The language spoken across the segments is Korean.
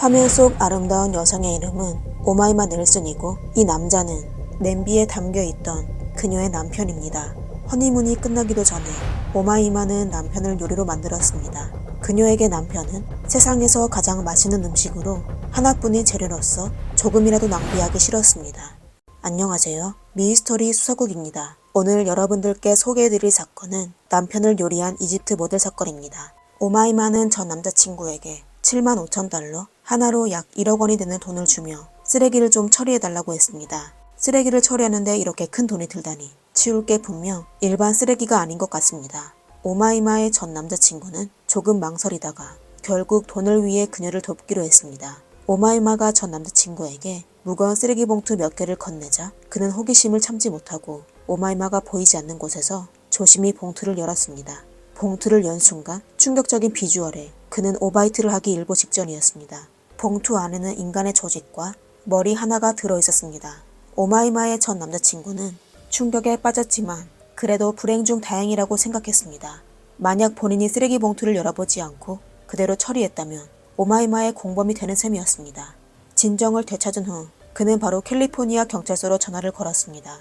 화면 속 아름다운 여성의 이름은 오마이마 넬슨이고 이 남자는 냄비에 담겨있던 그녀의 남편입니다. 허니문이 끝나기도 전에 오마이마는 남편을 요리로 만들었습니다. 그녀에게 남편은 세상에서 가장 맛있는 음식으로 하나뿐인 재료로서 조금이라도 낭비하기 싫었습니다. 안녕하세요. 미스터리 수사국입니다. 오늘 여러분들께 소개해드릴 사건은 남편을 요리한 이집트 모델 사건입니다. 오마이마는 전 남자친구에게 75,000달러, 하나로 약 1억 원이 되는 돈을 주며 쓰레기를 좀 처리해달라고 했습니다. 쓰레기를 처리하는데 이렇게 큰 돈이 들다니 치울 게 분명 일반 쓰레기가 아닌 것 같습니다. 오마이마의 전 남자친구는 조금 망설이다가 결국 돈을 위해 그녀를 돕기로 했습니다. 오마이마가 전 남자친구에게 무거운 쓰레기 봉투 몇 개를 건네자 그는 호기심을 참지 못하고 오마이마가 보이지 않는 곳에서 조심히 봉투를 열었습니다. 봉투를 연 순간 충격적인 비주얼에 그는 오바이트를 하기 일보 직전이었습니다. 봉투 안에는 인간의 조직과 머리 하나가 들어있었습니다. 오마이마의 전 남자친구는 충격에 빠졌지만 그래도 불행 중 다행이라고 생각했습니다. 만약 본인이 쓰레기 봉투를 열어보지 않고 그대로 처리했다면 오마이마의 공범이 되는 셈이었습니다. 진정을 되찾은 후 그는 바로 캘리포니아 경찰서로 전화를 걸었습니다.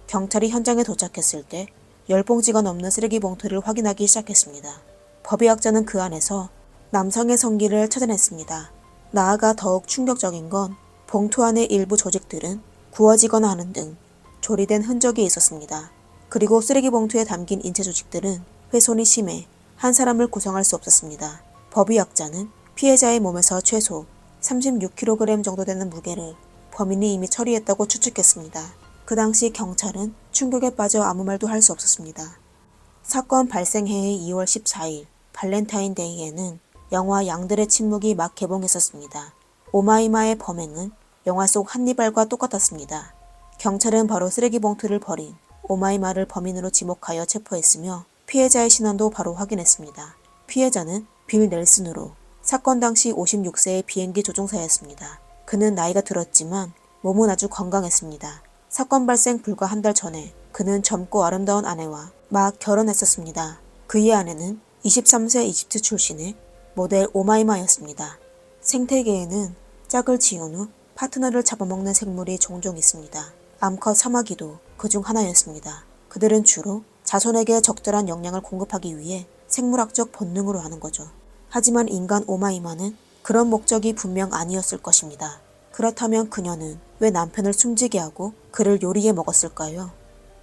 경찰이 현장에 도착했을 때 10봉지가 넘는 쓰레기 봉투를 확인하기 시작했습니다. 법의학자는 그 안에서 남성의 성기를 찾아냈습니다. 나아가 더욱 충격적인 건 봉투 안의 일부 조직들은 구워지거나 하는 등 조리된 흔적이 있었습니다. 그리고 쓰레기 봉투에 담긴 인체 조직들은 훼손이 심해 한 사람을 구성할 수 없었습니다. 법의학자는 피해자의 몸에서 최소 36kg 정도 되는 무게를 범인이 이미 처리했다고 추측했습니다. 그 당시 경찰은 충격에 빠져 아무 말도 할 수 없었습니다. 사건 발생해의 2월 14일 발렌타인데이에는 영화 양들의 침묵이 막 개봉했었습니다. 오마이마의 범행은 영화 속 한니발과 똑같았습니다. 경찰은 바로 쓰레기 봉투를 버린 오마이마를 범인으로 지목하여 체포했으며 피해자의 신원도 바로 확인했습니다. 피해자는 빌 넬슨으로 사건 당시 56세의 비행기 조종사였습니다. 그는 나이가 들었지만 몸은 아주 건강했습니다. 사건 발생 불과 한 달 전에 그는 젊고 아름다운 아내와 막 결혼했었습니다. 그의 아내는 23세 이집트 출신의 모델 오마이마였습니다. 생태계에는 짝을 지은 후 파트너를 잡아먹는 생물이 종종 있습니다. 암컷 사마귀도 그중 하나였습니다. 그들은 주로 자손에게 적절한 영양을 공급하기 위해 생물학적 본능으로 하는 거죠. 하지만 인간 오마이마는 그런 목적이 분명 아니었을 것입니다. 그렇다면 그녀는 왜 남편을 숨지게 하고 그를 요리해 먹었을까요?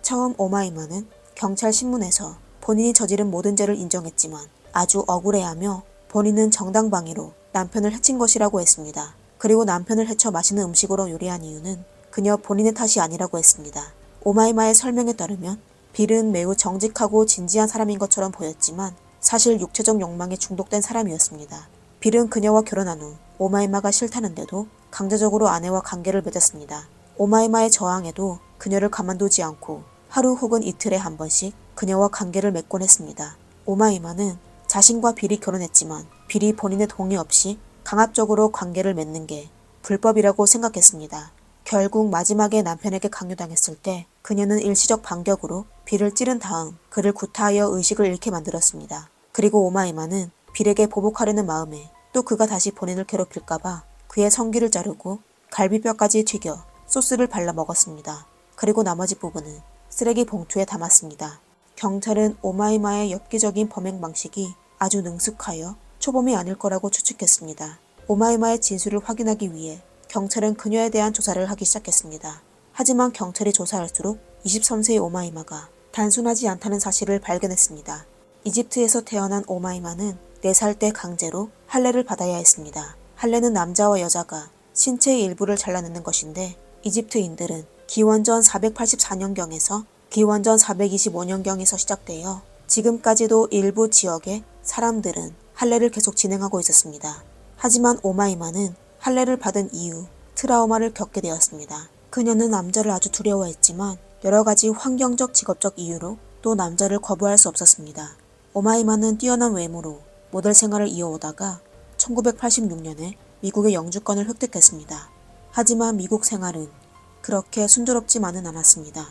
처음 오마이마는 경찰 신문에서 본인이 저지른 모든 죄를 인정했지만 아주 억울해하며 본인은 정당방위로 남편을 해친 것이라고 했습니다. 그리고 남편을 해쳐 맛있는 음식으로 요리한 이유는 그녀 본인의 탓이 아니라고 했습니다. 오마이마의 설명에 따르면 빌은 매우 정직하고 진지한 사람인 것처럼 보였지만 사실 육체적 욕망에 중독된 사람이었습니다. 빌은 그녀와 결혼한 후 오마이마가 싫다는데도 강제적으로 아내와 관계를 맺었습니다. 오마이마의 저항에도 그녀를 가만두지 않고 하루 혹은 이틀에 한 번씩 그녀와 관계를 맺곤 했습니다. 오마이마는 자신과 빌이 결혼했지만 빌이 본인의 동의 없이 강압적으로 관계를 맺는 게 불법이라고 생각했습니다. 결국 마지막에 남편에게 강요당했을 때 그녀는 일시적 반격으로 빌을 찌른 다음 그를 구타하여 의식을 잃게 만들었습니다. 그리고 오마이마는 빌에게 보복하려는 마음에 또 그가 다시 본인을 괴롭힐까봐 그의 성기를 자르고 갈비뼈까지 튀겨 소스를 발라 먹었습니다. 그리고 나머지 부분은 쓰레기 봉투에 담았습니다. 경찰은 오마이마의 엽기적인 범행 방식이 아주 능숙하여 초범이 아닐 거라고 추측했습니다. 오마이마의 진술을 확인하기 위해 경찰은 그녀에 대한 조사를 하기 시작했습니다. 하지만 경찰이 조사할수록 23세의 오마이마가 단순하지 않다는 사실을 발견했습니다. 이집트에서 태어난 오마이마는 4살 때 강제로 할례를 받아야 했습니다. 할례는 남자와 여자가 신체의 일부를 잘라내는 것인데 이집트인들은 기원전 484년경에서 기원전 425년경에서 시작되어 지금까지도 일부 지역의 사람들은 할례를 계속 진행하고 있었습니다. 하지만 오마이마는 할례를 받은 이후 트라우마를 겪게 되었습니다. 그녀는 남자를 아주 두려워했지만 여러 가지 환경적 직업적 이유로 또 남자를 거부할 수 없었습니다. 오마이마는 뛰어난 외모로 모델 생활을 이어오다가 1986년에 미국의 영주권을 획득했습니다. 하지만 미국 생활은 그렇게 순조롭지만은 않았습니다.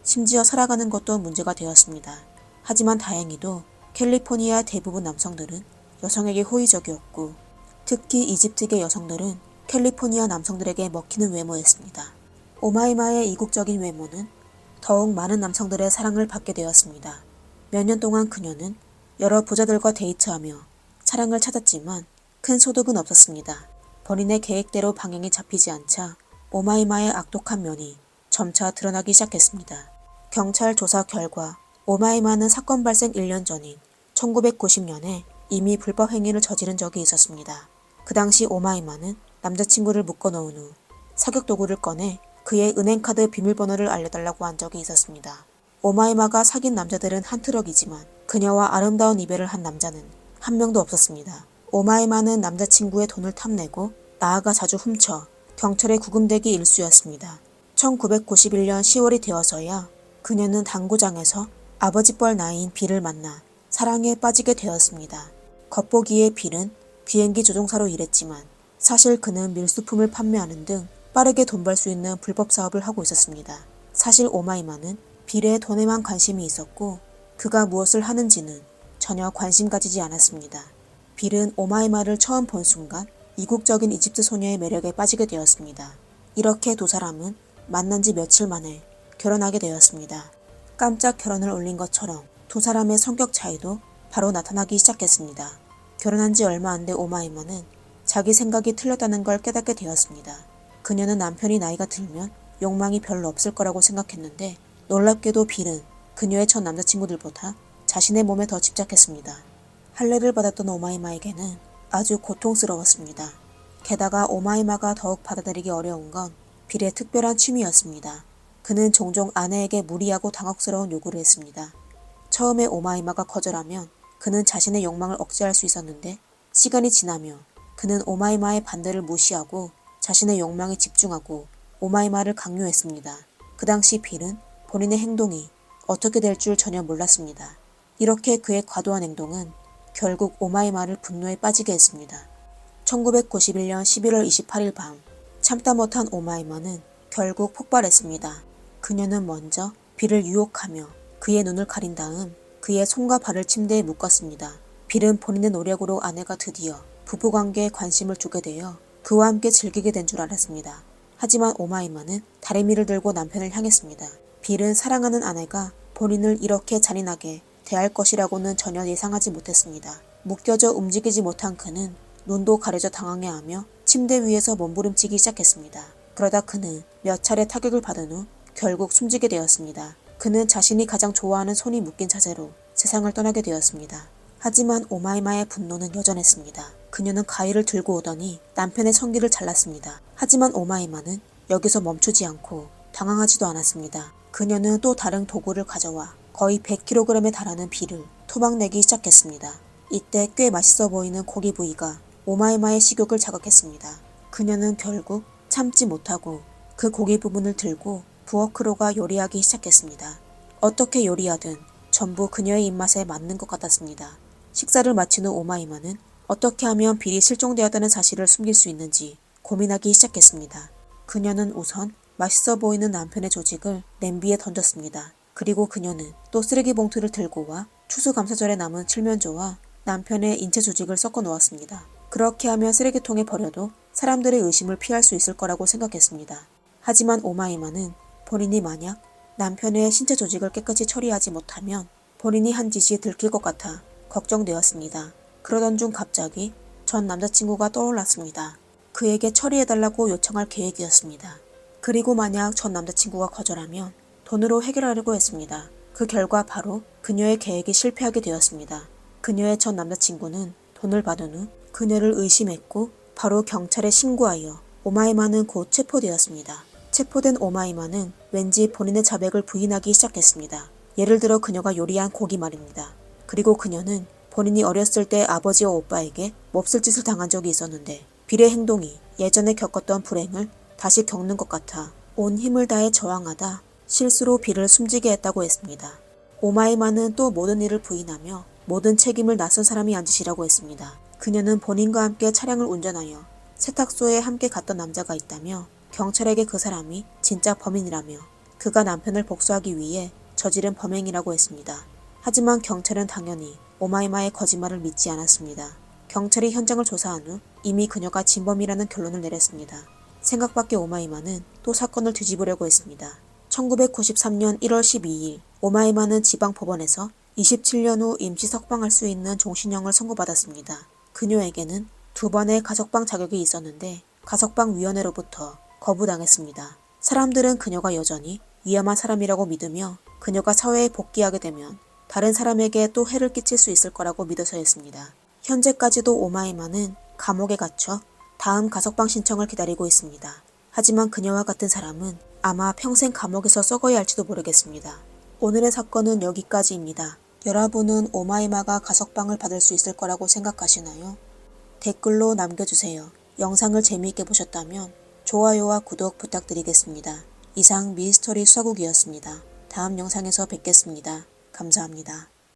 심지어 살아가는 것도 문제가 되었습니다. 하지만 다행히도 캘리포니아 대부분 남성들은 여성에게 호의적이었고 특히 이집트계 여성들은 캘리포니아 남성들에게 먹히는 외모였습니다. 오마이마의 이국적인 외모는 더욱 많은 남성들의 사랑을 받게 되었습니다. 몇 년 동안 그녀는 여러 부자들과 데이트하며 차량을 찾았지만 큰 소득은 없었습니다. 본인의 계획대로 방향이 잡히지 않자 오마이마의 악독한 면이 점차 드러나기 시작했습니다. 경찰 조사 결과 오마이마는 사건 발생 1년 전인 1990년에 이미 불법 행위를 저지른 적이 있었습니다. 그 당시 오마이마는 남자친구를 묶어놓은 후 사격 도구를 꺼내 그의 은행카드 비밀번호를 알려달라고 한 적이 있었습니다. 오마이마가 사귄 남자들은 한 트럭이지만 그녀와 아름다운 이별을 한 남자는 한 명도 없었습니다. 오마이마는 남자친구의 돈을 탐내고 나아가 자주 훔쳐 경찰에 구금되기 일쑤였습니다. 1991년 10월이 되어서야 그녀는 당구장에서 아버지 뻘 나이인 빌을 만나 사랑에 빠지게 되었습니다. 겉보기에 빌은 비행기 조종사로 일했지만 사실 그는 밀수품을 판매하는 등 빠르게 돈 벌 수 있는 불법 사업을 하고 있었습니다. 사실 오마이마는 빌의 돈에만 관심이 있었고 그가 무엇을 하는지는 전혀 관심 가지지 않았습니다. 빌은 오마이마를 처음 본 순간 이국적인 이집트 소녀의 매력에 빠지게 되었습니다. 이렇게 두 사람은 만난 지 며칠 만에 결혼하게 되었습니다. 깜짝 결혼을 올린 것처럼 두 사람의 성격 차이도 바로 나타나기 시작했습니다. 결혼한 지 얼마 안 돼 오마이마는 자기 생각이 틀렸다는 걸 깨닫게 되었습니다. 그녀는 남편이 나이가 들면 욕망이 별로 없을 거라고 생각했는데 놀랍게도 빌은 그녀의 전 남자친구들보다 자신의 몸에 더 집착했습니다. 할례를 받았던 오마이마에게는 아주 고통스러웠습니다. 게다가 오마이마가 더욱 받아들이기 어려운 건 빌의 특별한 취미였습니다. 그는 종종 아내에게 무리하고 당혹스러운 요구를 했습니다. 처음에 오마이마가 거절하면 그는 자신의 욕망을 억제할 수 있었는데 시간이 지나며 그는 오마이마의 반대를 무시하고 자신의 욕망에 집중하고 오마이마를 강요했습니다. 그 당시 빌은 본인의 행동이 어떻게 될 줄 전혀 몰랐습니다. 이렇게 그의 과도한 행동은 결국 오마이마를 분노에 빠지게 했습니다. 1991년 11월 28일 밤 참다 못한 오마이마는 결국 폭발했습니다. 그녀는 먼저 빌을 유혹하며 그의 눈을 가린 다음 그의 손과 발을 침대에 묶었습니다. 빌은 본인의 노력으로 아내가 드디어 부부관계에 관심을 두게 되어 그와 함께 즐기게 된 줄 알았습니다. 하지만 오마이마는 다리미를 들고 남편을 향했습니다. 빌은 사랑하는 아내가 본인을 이렇게 잔인하게 대할 것이라고는 전혀 예상하지 못했습니다. 묶여져 움직이지 못한 그는 눈도 가려져 당황해하며 침대 위에서 몸부림치기 시작했습니다. 그러다 그는 몇 차례 타격을 받은 후 결국 숨지게 되었습니다. 그는 자신이 가장 좋아하는 손이 묶인 자세로 세상을 떠나게 되었습니다. 하지만 오마이마의 분노는 여전했습니다. 그녀는 가위를 들고 오더니 남편의 성기를 잘랐습니다. 하지만 오마이마는 여기서 멈추지 않고 당황하지도 않았습니다. 그녀는 또 다른 도구를 가져와 거의 100kg에 달하는 빌을 토막내기 시작했습니다. 이때 꽤 맛있어 보이는 고기 부위가 오마이마의 식욕을 자극했습니다. 그녀는 결국 참지 못하고 그 고기 부분을 들고 부엌으로가 요리하기 시작했습니다. 어떻게 요리하든 전부 그녀의 입맛에 맞는 것 같았습니다. 식사를 마친 후 오마이마는 어떻게 하면 빌이 실종되었다는 사실을 숨길 수 있는지 고민하기 시작했습니다. 그녀는 우선 맛있어 보이는 남편의 조직을 냄비에 던졌습니다. 그리고 그녀는 또 쓰레기 봉투를 들고 와 추수감사절에 남은 칠면조와 남편의 인체 조직을 섞어 놓았습니다. 그렇게 하면 쓰레기통에 버려도 사람들의 의심을 피할 수 있을 거라고 생각했습니다. 하지만 오마이마는 본인이 만약 남편의 신체 조직을 깨끗이 처리하지 못하면 본인이 한 짓이 들킬 것 같아 걱정되었습니다. 그러던 중 갑자기 전 남자친구가 떠올랐습니다. 그에게 처리해달라고 요청할 계획이었습니다. 그리고 만약 전 남자친구가 거절하면 돈으로 해결하려고 했습니다. 그 결과 바로 그녀의 계획이 실패하게 되었습니다. 그녀의 전 남자친구는 돈을 받은 후 그녀를 의심했고 바로 경찰에 신고하여 오마이마는 곧 체포되었습니다. 체포된 오마이마는 왠지 본인의 자백을 부인하기 시작했습니다. 예를 들어 그녀가 요리한 고기 말입니다. 그리고 그녀는 본인이 어렸을 때 아버지와 오빠에게 몹쓸 짓을 당한 적이 있었는데 빌의 행동이 예전에 겪었던 불행을 다시 겪는 것 같아 온 힘을 다해 저항하다 실수로 빌을 숨지게 했다고 했습니다. 오마이마는 또 모든 일을 부인하며 모든 책임을 낯선 사람이 한 짓이라고 했습니다. 그녀는 본인과 함께 차량을 운전하여 세탁소에 함께 갔던 남자가 있다며 경찰에게 그 사람이 진짜 범인이라며 그가 남편을 복수하기 위해 저지른 범행이라고 했습니다. 하지만 경찰은 당연히 오마이마의 거짓말을 믿지 않았습니다. 경찰이 현장을 조사한 후 이미 그녀가 진범이라는 결론을 내렸습니다. 생각밖의 오마이마는 또 사건을 뒤집으려고 했습니다. 1993년 1월 12일 오마이마는 지방법원에서 27년 후 임시 석방할 수 있는 종신형을 선고받았습니다. 그녀에게는 2번의 가석방 자격이 있었는데 가석방위원회로부터 거부당했습니다. 사람들은 그녀가 여전히 위험한 사람이라고 믿으며 그녀가 사회에 복귀하게 되면 다른 사람에게 또 해를 끼칠 수 있을 거라고 믿어서였습니다. 현재까지도 오마이마는 감옥에 갇혀 다음 가석방 신청을 기다리고 있습니다. 하지만 그녀와 같은 사람은 아마 평생 감옥에서 썩어야 할지도 모르겠습니다. 오늘의 사건은 여기까지입니다. 여러분은 오마이마가 가석방을 받을 수 있을 거라고 생각하시나요? 댓글로 남겨주세요. 영상을 재미있게 보셨다면 좋아요와 구독 부탁드리겠습니다. 이상 미스터리 수사국이었습니다. 다음 영상에서 뵙겠습니다. 감사합니다.